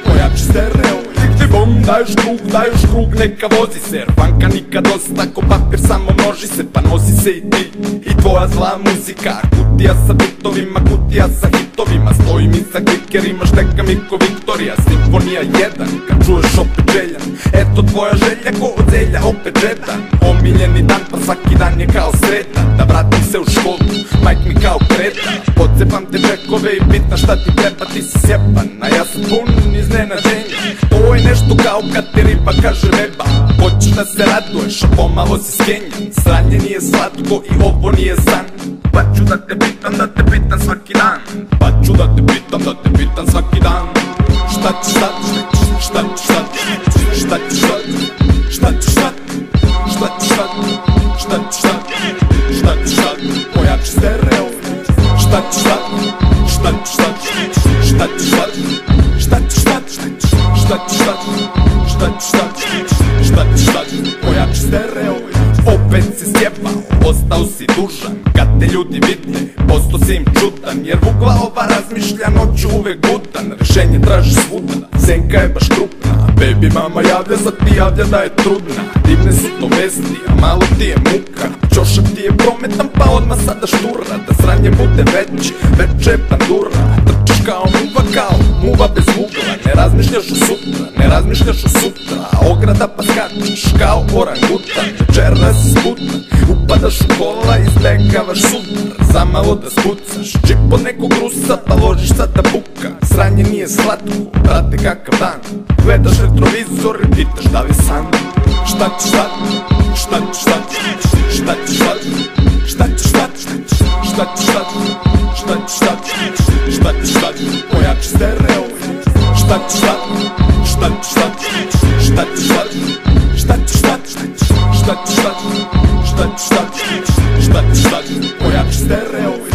Pojači stereo, lik ti bom, daješ krug, neka vozi se. Jer banka nikad dosta, ko papir samo množi se. Pa nosi se i ti, i tvoja zla muzika. Kutija sa bitovima, kutija sa hitovima. Stojim iza klikerima, štekam i ko Viktorija. Simfonija 1, kad čuješ opet željan. Eto tvoja želja, ko od zelja opet žedan. Omiljeni dan, pa svaki dan je kao sreda. Da vratim se u školu, majk mi kao kreta. Podcepam te čekove i pitam šta ti treba, ti si sjepan. A ja sam pun iznenađenja. Ovo je nešto kao kad ti riba kaže beba. Hoćeš da se raduješ, a pomalo si skenjan. Sranje nije slatko i ovo nije san. Pa ću da te pitam svaki dan. Pa ću da te pitam svaki dan. Šta ćeš sad, šta ćeš sad, šta ćeš sad, šta ćeš sad, šta ćeš sad, šta ćeš sad, šta ćeš sad, pojači stereo. Šta ćeš sad, šta ćeš sad, šta ćeš sad, šta ćeš sad, šta ćeš sad, šta ćeš sad, šta ćeš sad, pojači stereo. Opet si sjebao, ostao si dužan. Kad te ljudi vide, posto si im čudan. Jer vukla ova razmišlja, noću uvek budan. Rešenje traži svuda, senka je baš krupna. Baby mama javlja, sad ti javlja da je trudna. Divne su to vesti, a malo ti je muka. Ćošak ti je prometan, pa odmah sada štura. Da sranje bude veće, veće je pandura. Trčeš kao muva bez ugla. Ne razmišljaš o sutra, ne razmišljaš o sutra. A ograda pa skačeš kao orangutan. Večera si sputan, upadaš u kola, izbegavaš sutra. Zamalo da spucaš, čip od nekog Rusa, pa ložiš sad da buka. Sranje nije slatko, brate kakav dan. Gledaš retrovizor i pitaš da li je san. Šta ćeš sad, šta ćeš sad, šta ćeš sad, šta ćeš sad, šta ćeš sad, šta ćeš sad, šta ćeš sad, pojači stereo. Šta ćeš sad, šta ćeš sad, šta ćeš sad, šta ćeš sad, šta ćeš sad, šta ćeš sad, šta ćeš sad, pojači stereo.